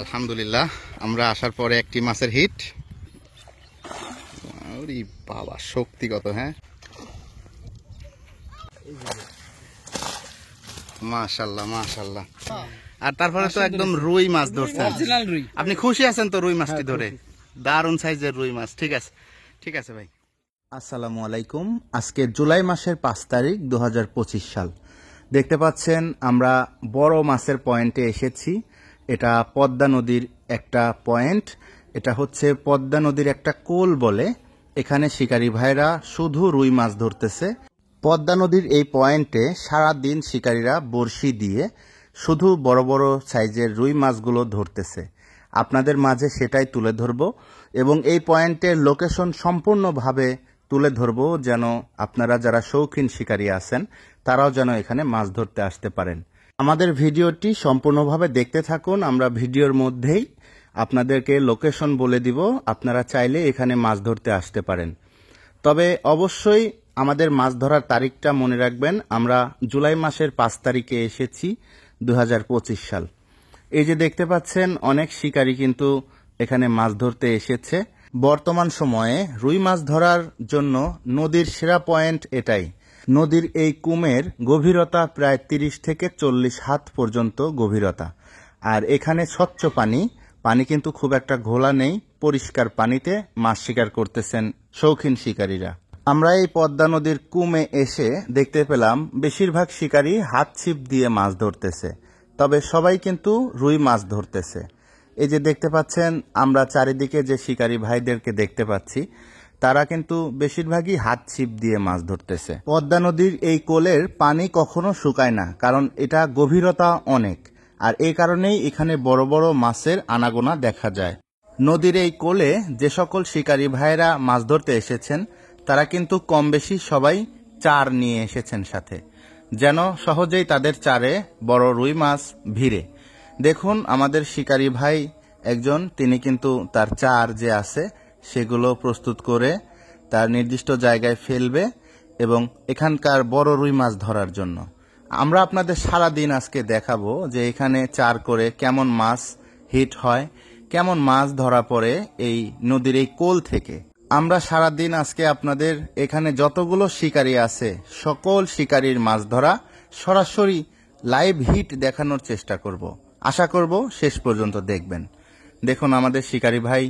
আলহামদুলিল্লাহ আমরা আসার পরে একটি মাছের হিট। ওরে বাবা শক্তিগত, হ্যাঁ মাশাআল্লাহ মাশাআল্লাহ। আর তারপরে তো একদম রুই মাছ ধরছেন, আপনি খুশি আছেন তো রুই মাছটি ধরে? দারুণ সাইজের রুই মাছ। ঠিক আছে ঠিক আছে ভাই। আসসালামু আলাইকুম। আজকে জুলাই মাসের 5 তারিখ 2025 সাল। দেখতে পাচ্ছেন আমরা বড় মাছের পয়েন্টে এসেছি। এটা পদ্মা নদীর একটা পয়েন্ট। এটা হচ্ছে পদ্মা নদীর একটা কোল বলে। এখানে শিকারী ভাইরা শুধু রুই মাছ ধরতেছে। পদ্মা নদীর এই পয়েন্টে সারা দিন শিকারীরা বড়শি দিয়ে শুধু বড় বড় সাইজের রুই মাছগুলো ধরতেছে। আপনাদের মাঝে সেটাই তুলে ধরব এবং এই পয়েন্টের লোকেশন সম্পূর্ণভাবে তুলে ধরব, যেন আপনারা যারা শৌখিন শিকারী আছেন তারাও যেন এখানে মাছ ধরতে আসতে পারেন। আমাদের ভিডিওটি সম্পূর্ণভাবে দেখতে থাকুন। আমরা ভিডিওর মধ্যেই আপনাদেরকে লোকেশন বলে দিব, আপনারা চাইলে এখানে মাছ ধরতে আসতে পারেন। তবে অবশ্যই আমাদের মাছ ধরার তারিখটা মনে রাখবেন। আমরা জুলাই মাসের 5 তারিখে এসেছি 2025 সাল। এই যে দেখতে পাচ্ছেন অনেক শিকারী কিন্তু এখানে মাছ ধরতে এসেছে। বর্তমান সময়ে রুই মাছ ধরার জন্য নদীর সেরা পয়েন্ট এটাই। নদীর এই কুমের গভীরতা প্রায় 30 থেকে 40 হাত পর্যন্ত গভীরতা। আর এখানে স্বচ্ছ পানি কিন্তু খুব একটা ঘোলা নেই। পরিষ্কার পানিতে মাছ শিকার করতেছেন শৌখিন শিকারীরা। আমরা এই পদ্মা নদীর কুমে এসে দেখতে পেলাম বেশিরভাগ শিকারী হাত ছিপ দিয়ে মাছ ধরতেছে, তবে সবাই কিন্তু রুই মাছ ধরতেছে। এই যে দেখতে পাচ্ছেন আমরা চারিদিকে যে শিকারী ভাইদেরকে দেখতে পাচ্ছি, তারা কিন্তু বেশিরভাগই হাত ছিপ দিয়ে মাছ ধরতেছে। পদ্মা নদীর এই কোলের পানি কখনো শুকায় না, কারণ এটা গভীরতা অনেক। আর এই কারণেই এখানে বড় বড় মাছের আনাগোনা দেখা যায়। নদীর এই কোলে যে সকল শিকারী ভাইরা মাছ ধরতে এসেছেন তারা কিন্তু কম বেশি সবাই চার নিয়ে এসেছেন সাথে, যেন সহজেই তাদের চারে বড় রুই মাছ ভিড়ে। দেখুন আমাদের শিকারী ভাই একজন, তিনি কিন্তু তার চার যে আছে সেগুলো প্রস্তুত করে তার নির্দিষ্ট জায়গায় ফেলবে এবং এখানকার বড় রুই মাছ ধরার জন্য। আমরা আপনাদের সারা দিন আজকে দেখাবো যে এখানে চার করে কেমন মাছ হিট হয়, কেমন মাছ ধরা পড়ে এই নদীর এই কোল থেকে। আমরা সারা দিন আজকে আপনাদের এখানে যতগুলো শিকারী আছে সকল শিকারীর মাছ ধরা সরাসরি লাইভ হিট দেখানোর চেষ্টা করব। আশা করব শেষ পর্যন্ত দেখবেন। দেখুন আমাদের শিকারী ভাই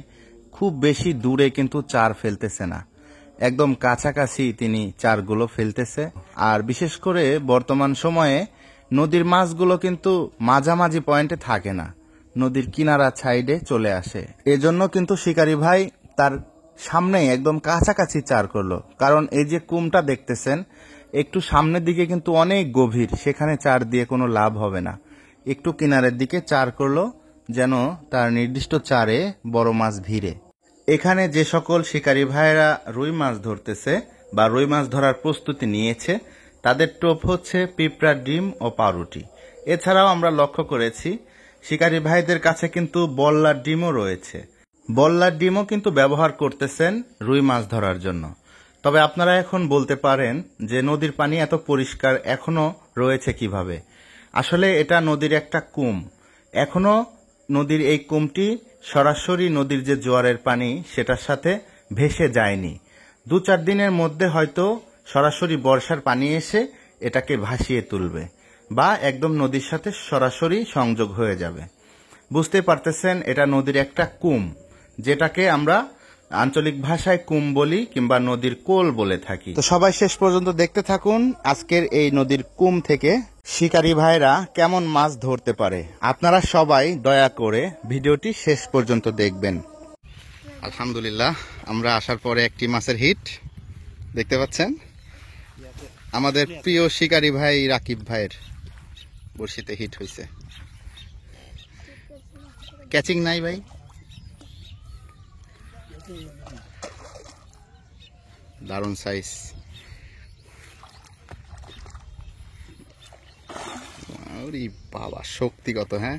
খুব বেশি দূরে কিন্তু চার ফেলতেছে না, একদম কাছাকাছি তিনি চারগুলো ফেলতেছে। আর বিশেষ করে বর্তমান সময়ে নদীর মাছগুলো কিন্তু মাঝামাঝি পয়েন্টে থাকে না, নদীর কিনারা সাইডে চলে আসে। এজন্য কিন্তু শিকারী ভাই তার সামনেই একদম কাছাকাছি চার করলো, কারণ এই যে কুমটা দেখতেছেন একটু সামনের দিকে কিন্তু অনেক গভীর, সেখানে চার দিয়ে কোনো লাভ হবে না। একটু কিনারের দিকে চার করলো যেন তার নির্দিষ্ট চারে বড় মাছ ভিড়ে। এখানে যে সকল শিকারী ভাইয়েরা রুই মাছ ধরতেছে বা রুই মাছ ধরার প্রস্তুতি নিয়েছে তাদের টোপ হচ্ছে পিঁপড়ার ডিম ও পাউরুটি। এছাড়াও আমরা লক্ষ্য করেছি শিকারী ভাইদের কাছে কিন্তু বল্লার ডিমও রয়েছে। বল্লার ডিমও কিন্তু ব্যবহার করতেছেন রুই মাছ ধরার জন্য। তবে আপনারা এখন বলতে পারেন যে নদীর পানি এত পরিষ্কার এখনো রয়েছে কিভাবে? আসলে এটা নদীর একটা কুম। এখনো নদীর এই কুমটি সরাসরি নদীর যে জোয়ারের পানি সেটার সাথে ভেসে যায়নি। 2-4 দিনের মধ্যে হয়তো সরাসরি বর্ষার পানি এসে এটাকে ভাসিয়ে তুলবে বা একদম নদীর সাথে সরাসরি সংযোগ হয়ে যাবে। বুঝতে পারতেছেন এটা নদীর একটা কুম, যেটাকে আমরা আঞ্চলিক ভাষায় কুম বলি কিংবা নদীর কোল বলে থাকি। তো সবাই শেষ পর্যন্ত দেখতে থাকুন আজকের এই নদীর কুম থেকে শিকারী ভাইরা কেমন মাছ ধরতে পারে। আপনারা সবাই দয়া করে ভিডিওটি শেষ পর্যন্ত দেখবেন। আলহামদুলিল্লাহ আমরা আসার পরে একটি মাছের হিট দেখতে পাচ্ছেন। আমাদের প্রিয় শিকারী ভাই রাকিব ভাইয়ের বড়শিতে হিট হয়েছে। ক্যাচিং নাই ভাই, দারুণ সাইজ। ওরে বাবা শক্তিগত, হ্যাঁ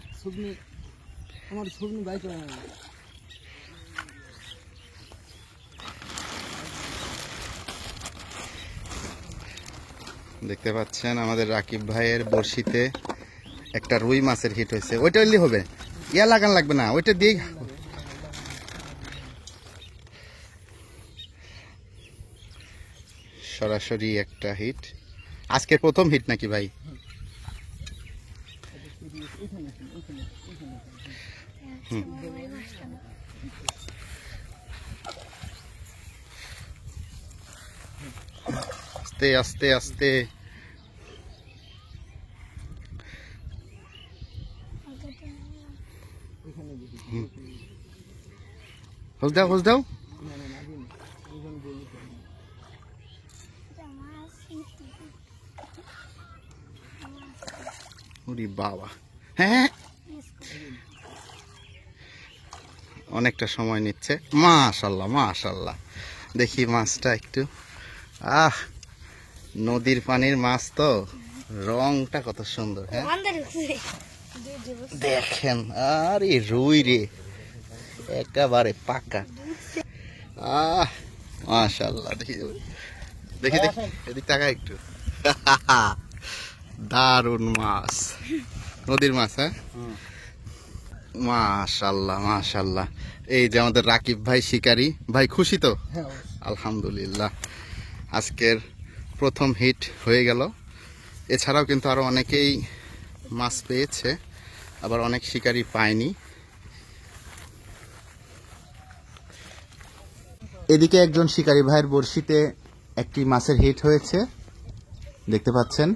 দেখতে পাচ্ছেন আমাদের রাকিব ভাইয়ের বড়শিতে একটা রুই মাছের হিট হয়েছে। ওইটা হইলে হবে, ইয়া লাগান লাগবে না, ওইটা দিয়ে সরাসরি একটা হিট। আজকের প্রথম হিট নাকি ভাই? আস্তে আস্তে আস্তে হোস দাও, হোস দাও। ওরে বাবা, হ্যাঁ অনেকটা সময় নিচ্ছে। মাশাল্লাহ মাশাল্লাহ, দেখি মাছটা একটু। নদীর পানির মাছ তো, রংটা কত সুন্দর। হ্যাঁ দেখেন, আরে রুই রে, একেবারে পাকা। মাশাল্লাহ, দেখি দেখি দেখি, এদিক টাকা একটু। দারুন মাছ, নদীর মাছ। হ্যাঁ মাশাল্লাহ মাশাল্লাহ। এই যে আমাদের রাকিব ভাই শিকারী ভাই, খুশি তো? আলহামদুলিল্লাহ, আজকের প্রথম হিট হয়ে গেল। এছাড়াও কিন্তু আরো অনেকেই মাছ পেয়েছে, আবার অনেক শিকারী পায়নি। এদিকে একজন শিকারী ভাইয়ের বড়শিতে একটি মাছের হিট হয়েছে, দেখতে পাচ্ছেন।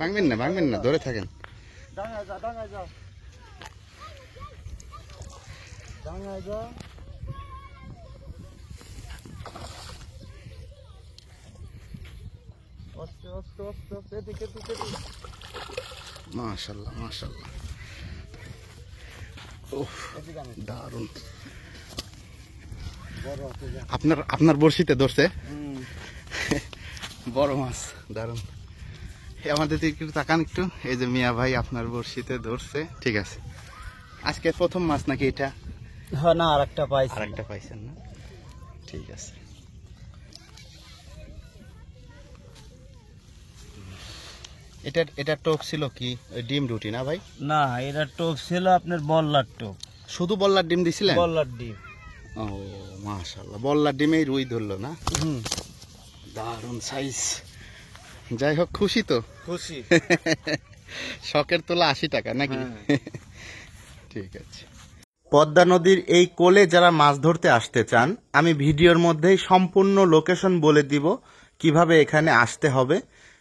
ভাঙবেন না, ভাঙবেন না, ধরে থাকেন। মাশাআল্লাহ মাশাআল্লাহ, ওহ দারুন। আপনার বড়শিতে ধরছে বড় মাছ, দারুন। আমাদের একটু তাকান একটু, এই যে মিয়া ভাই আপনার বড়শিতে ধরছে। ঠিক আছে, আজকে প্রথম মাছ নাকি এটা? হ্যাঁ, না আরেকটা পাইছি। আরেকটা পাইছেন না? ঠিক আছে। এটা টোপ ছিল কি ডিম রুটি না ভাই? না, এটা টোপ ছিল আপনার বল্লার টোপ। শুধু বল্লার ডিম দিছিলেন? বল্লার ডিম। ও মাশাআল্লাহ, বল্লার ডিমেই রুই ধরলো না? দারুন সাইজ। যাই হোক, খুশি তো? খুশি। শখের তোলা 80 টাকা নাকি? ঠিক আছে। পদ্মা নদীর এই কোলে যারা মাছ ধরতে আসতে চান, আমি ভিডিওর মধ্যেই সম্পূর্ণ লোকেশন বলে দিব কিভাবে এখানে আসতে হবে।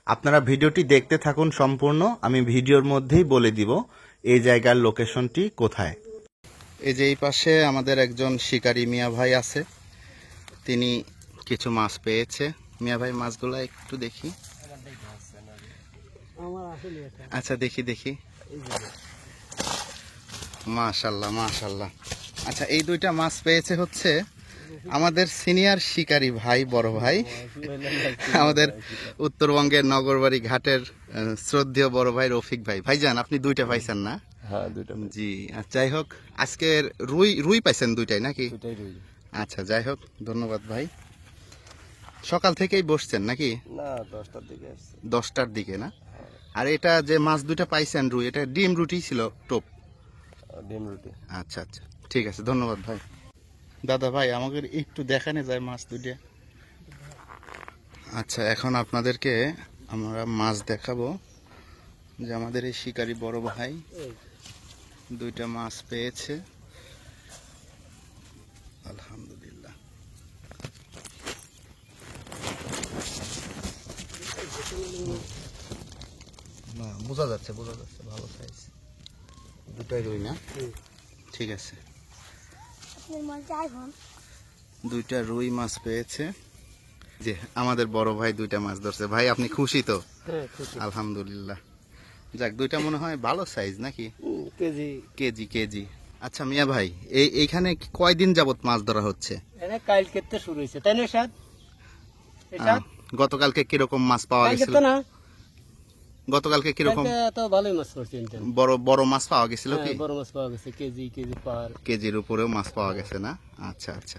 আপনারা ভিডিওটি দেখতে থাকুন সম্পূর্ণ, আমি ভিডিওর মধ্যেই বলে দিব এই জায়গার লোকেশনটি কোথায়। এই যে এই পাশে আমাদের একজন শিকারী মিয়া ভাই আছে, তিনি কিছু মাছ পেয়েছে। মিয়া ভাই মাছগুলো একটু দেখি। আচ্ছা দেখি দেখি, মাশাআল্লাহ মাশাআল্লাহ। আচ্ছা, এই দুইটা মাছ পেয়েছে হচ্ছে আমাদের সিনিয়র শিকারী ভাই, বড় ভাই, আমাদের উত্তরবঙ্গের নগরবাড়ি ঘাটের শ্রদ্ধেয় বড় ভাই রফিক ভাই। ভাইজান, আপনি দুইটা পাইছেন না? হ্যাঁ, দুইটা। জি, যাই হোক, আজকের রুই পাইছেন দুইটাই নাকি? আচ্ছা, যাই হোক, ধন্যবাদ ভাই। সকাল থেকেই বসছেন নাকি? না, 10টার দিকে আসছে। 10টার দিকে না? আর এটা যে মাছ দুইটা পাইছেন রুই, এটা ডিম রুটি ছিল টোপ? ডিম রুটি। আচ্ছা আচ্ছা, ঠিক আছে, ধন্যবাদ ভাই। দাদা ভাই, আমাকে একটু দেখানো যায় মাছ দুইটা? আচ্ছা, এখন আপনাদেরকে আমরা মাছ দেখাবো যে আমাদের এই শিকারী বড় ভাই দুইটা মাছ পেয়েছে, আলহামদুলিল্লাহ। বোঝা যাচ্ছে ভালো সাইজ, দুটাই রুই না? ঠিক আছে, দুইটা রুই মাছ পেয়েছে। যে আমাদের বড় ভাই দুইটা মাছ ধরছে। ভাই, আপনি খুশি তো? আলহামদুলিল্লাহ। যাক, দুইটা মনে হয় ভালো সাইজ নাকি? KG KG. আচ্ছা মিয়া ভাই, এইখানে কয়দিন যাবত মাছ ধরা হচ্ছে? কালকে তো শুরু হয়েছে, তাই না? গতকালকে কিরকম মাছ পাওয়া গেছিল? গতকালকে কিরকম? ভালোই মাছ পড়ছেন। বড় মাছ পাওয়া গেছিল কি? বড় মাছ পাওয়া গেছে, কেজি পার। কেজির উপরেও মাছ পাওয়া গেছে না? আচ্ছা আচ্ছা।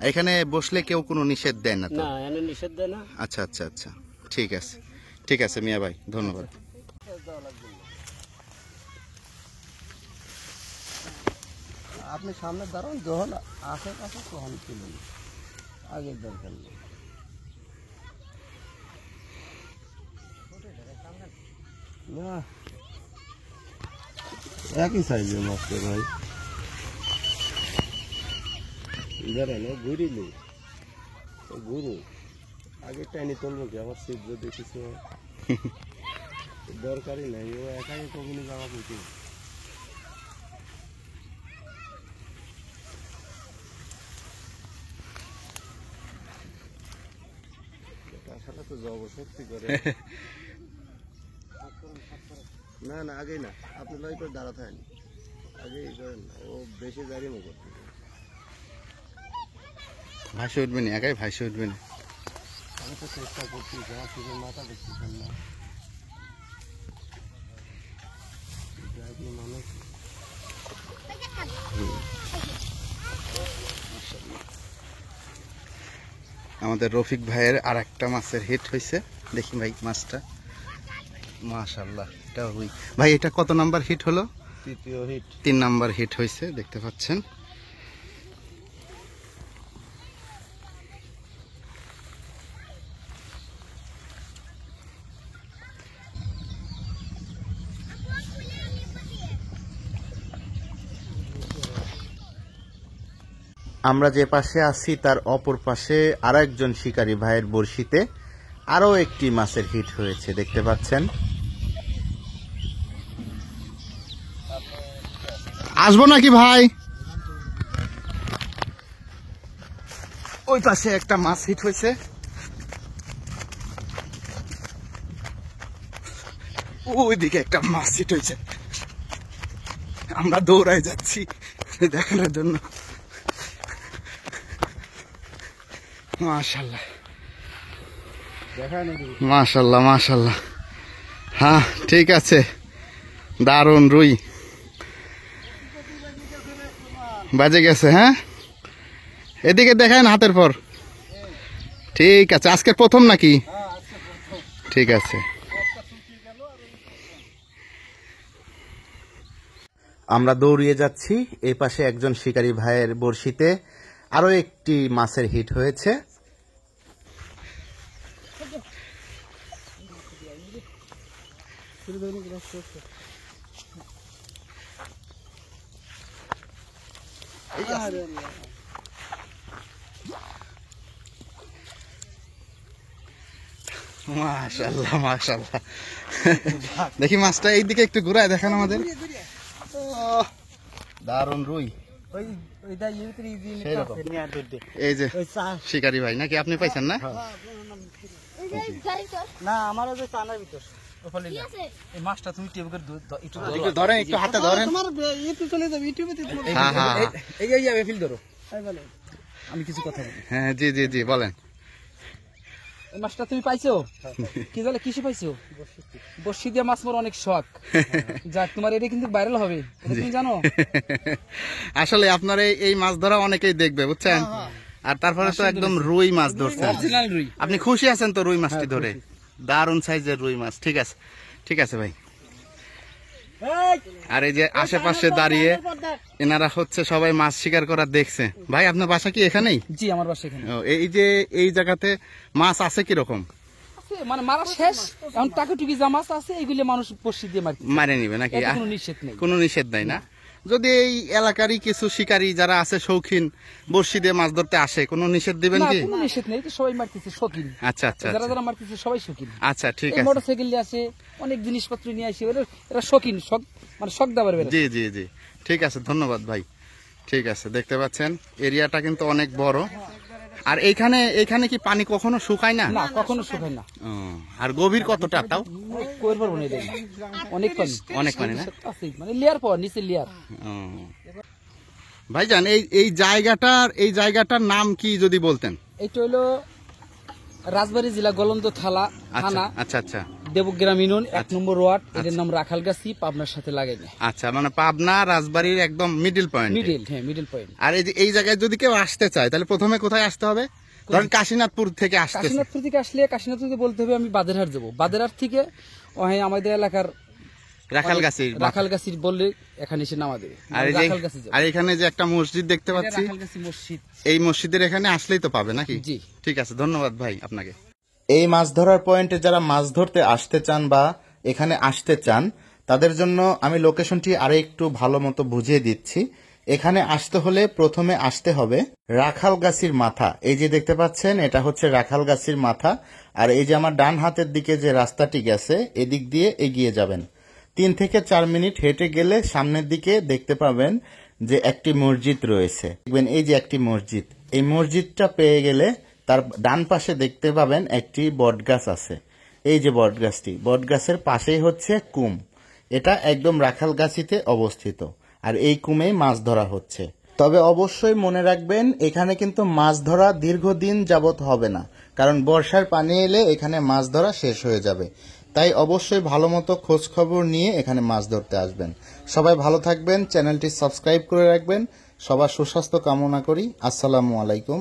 এখানে বসলে কেউ কোনো নিষেধ দেয় না তো? না, এখানে নিষেধ দেয় না। আচ্ছা আচ্ছা আচ্ছা, ঠিক আছে ঠিক আছে মিয়া ভাই, ধন্যবাদ। আপনি সামনে দাঁড়ান, যখন আশেপাশে তখন তুলুন, আগের দরকার নেই। না, একই সাইজের মাছ তো ভাই। দাঁড়ান, ঘুরিলে ঘুরু, আগে টাইনি তুলবো কি? আমার সিট যদি কিছু দরকারই নাই, ও একাই কখনই যাওয়া করতে। তাছাড়া তো জবরদস্তি করে। না না, আগেই না, আপনি লয় করে দাঁড়া থাকেন, আগেই করেন না, ও বেশি জারিমও করতে। ভাসে উঠবে না, একাই ভাসে উঠবে না। আমি তো চেষ্টা করছি, যাওয়া সুযোগ মাথা দেখতেছেন না। মানুষ আমাদের রফিক ভাইয়ের আর একটা মাছের হিট হয়েছে, দেখি ভাই মাছটা। মাশাআল্লাহ, এটা রুই। ভাই এটা কত নাম্বার হিট হলো? তৃতীয় হিট। 3 নাম্বার হিট হয়েছে, দেখতে পাচ্ছেন। আমরা যে পাশে আছি তার অপর পাশে আরো একজন শিকারী ভাইয়ের বড়শিতে আরো একটি মাছের হিট হয়েছে, দেখতে পাচ্ছেন। আসবো নাকি ভাই? ওই পাশে একটা মাছ হিট হয়েছে, ওইদিকে একটা মাছ হিট হয়েছে। আমরা দৌড়াই যাচ্ছি দেখানোর জন্য। মাশাআল্লাহ, মাশাআল্লাহ, মাশাআল্লাহ। হ্যাঁ, ঠিক আছে, দারুণ রুই বাজে গেছে। হ্যাঁ, এদিকে দেখেন হাতের পর। ঠিক আছে, আজকের প্রথম নাকি? ঠিক আছে। আমরা দৌড়িয়ে যাচ্ছি, এই পাশে একজন শিকারী ভাইয়ের বড়শিতে আরো একটি মাছের হিট হয়েছে। মাশাআল্লাহ, মাশাআল্লাহ। দেখি মাছটা এইদিকে একটু ঘুরায় দেখান আমাদের। দারুণ রুই। এই যে শিকারী ভাই নাকি আপনি পাইছেন? না না, আমার ওই চানার ভিতর এই মাছটা তুমি একটু ধরেন, একটু হাতে ধরেন। হ্যাঁ হ্যাঁ, এই ফিল ধরো, আমি কিছু কথা বলি। হ্যাঁ, জি জি জি, বলেন। এই মাছটা তুমি পাইছো? কি জানে কিসে পাইছো? বর্ষি দিয়ে মাছ মার অনেক শখ। যাক, তোমার এটা কিন্তু ভাইরাল হবে, এটা তুমি জানো। আসলে আপনার এই মাছ ধরা অনেকেই দেখবে, বুঝছেন। আর তারপরে তো একদম রুই মাছ ধরছেন। অরিজিনাল রুই। আপনি খুশি আছেন তো রুই মাছটি ধরে? দারুণ সাইজের রুই মাছ। ঠিক আছে, ঠিক আছে ভাই। আর এই যে আশেপাশে দাঁড়িয়ে এনারা হচ্ছে সবাই মাছ শিকার করা দেখছে। ভাই, আপনার বাসা কি এখানেই? জি, আমার বাসা এখানে। এই যে এই জায়গাতে মাছ আছে কিরকম? মানে মারা শেষ, এখন টাকাটুকি যা মাছ আছে এগুলি মানুষ বর্ষি দিয়ে মারে নিবে নাকি? কোনো নিষেধ নেই, কোনো নিষেধ নাই না? যদি এই এলাকারই কিছু শিকারী যারা আছে শৌখিন বর্ষি দিয়ে মাছ ধরতে আসে, কোনো নিষেধ দিবেন কি? কোনো নিষেধ নেই, সবাই মারতেছে শৌখিন। আচ্ছা আচ্ছা, যারা যারা মারতেছে সবাই শৌখিন। আচ্ছা, ঠিক আছে। মোটরসাইকেল নিয়ে আসে, অনেক জিনিসপত্র নিয়ে আসে, এরা শৌখিন, শখ মানে শখ দাবার। জি জি জি, ঠিক আছে, ধন্যবাদ ভাই। ঠিক আছে, দেখতে পাচ্ছেন এরিয়াটা কিন্তু অনেক বড়। আর এইখানে কি পানি কখনো শুকায় না? না, কখনো শুকায় না। আর গভীর কতটা তাও? অনেক পানি, অনেক পানি না? মানে লেয়ার পর নিচে লেয়ার। ভাইজান, এই জায়গাটার নাম কি যদি বলতেন? এটা হলো রাজবাড়ী জেলা গলন্দ থানা। আচ্ছা আচ্ছা, দেবগ্রাম ইউনিয়ন 1 নম্বর ওয়ার্ড। এটার নাম রাখালগাছি, পাবনার সাথে লাগাই। আচ্ছা, মানে পাবনা রাজবাড়ির একদম মিডল পয়েন্ট। Middle point. আর এই জায়গায় যদি কেউ আসতে চায় তাহলে প্রথমে কোথায় আসতে হবে? ধরেন কাশীনাথপুর থেকে আসতে। কাশীনাথপুর থেকে আসলে কাশীনাথপুর থেকে বলতে হবে আমি বাদেরহাট যাবো। বাদেরহাট থেকে আমাদের এলাকার রাখালগাছির রাখালগাছির বললে এখানে এসে নামা দেবে। আর এই যে রাখালগাছি যাবে। আর এখানে যে একটা মসজিদ দেখতে পাচ্ছি, রাখালগাছি মসজিদ। এই মসজিদের এখানে আসলেই তো পাবে নাকি? জি। ঠিক আছে, ধন্যবাদ ভাই আপনাকে। এই মাছ ধরার পয়েন্টে যারা মাছ ধরতে আসতে চান বা এখানে আসতে চান, তাদের জন্য আমি লোকেশনটি আরো একটু ভালো মতো বুঝিয়ে দিচ্ছি। এখানে আসতে হলে প্রথমে আসতে হবে রাখালগাছির মাথা। এই যে দেখতে পাচ্ছেন, এটা হচ্ছে রাখালগাছির মাথা। আর এই যে আমার ডান হাতের দিকে যে রাস্তাটি গেছে, এদিক দিয়ে এগিয়ে যাবেন। 3 থেকে 4 মিনিট হেঁটে গেলে সামনের দিকে দেখতে পাবেন যে একটি মসজিদ রয়েছে। দেখবেন এই যে একটি মসজিদ, এই মসজিদটা পেয়ে গেলে তার ডান পাশে দেখতে পাবেন একটি বটগাছ আছে। এই যে বটগাছটি, বটগাছের পাশেই হচ্ছে কুম। এটা একদম রাখালগাছিতে অবস্থিত, আর এই কুমেই মাছ ধরা হচ্ছে। তবে অবশ্যই মনে রাখবেন, এখানে কিন্তু মাছ ধরা দীর্ঘদিন যাবত হবে না, কারণ বর্ষার পানি এলে এখানে মাছ ধরা শেষ হয়ে যাবে। তাই অবশ্যই ভালো মতো খোঁজ খবর নিয়ে এখানে মাছ ধরতে আসবেন। সবাই ভালো থাকবেন, চ্যানেলটি সাবস্ক্রাইব করে রাখবেন। সবার সুস্বাস্থ্য কামনা করি। আসসালামু আলাইকুম।